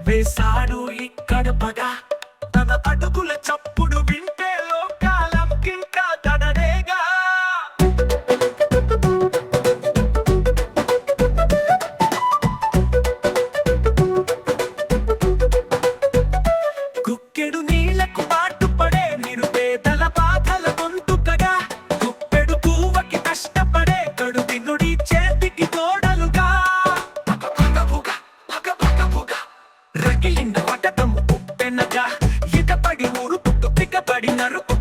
వేసాడు ఇక్కడ పగ తన అడుగుల చప్పుడు వింటే లోకాలం కింకా తననేగా గుక్కెడు నీళ్లకు పాటుపడే నిరుపేదల బాధల గొంతుకగా గుప్పెడు పువ్వకి కష్టపడే కడు దినుడి చేతికి తోడలుగా రగిలిన వటకము ఉప్పెనగా ఇకపడి ఊరు పుట్టు పికపడి నరుకు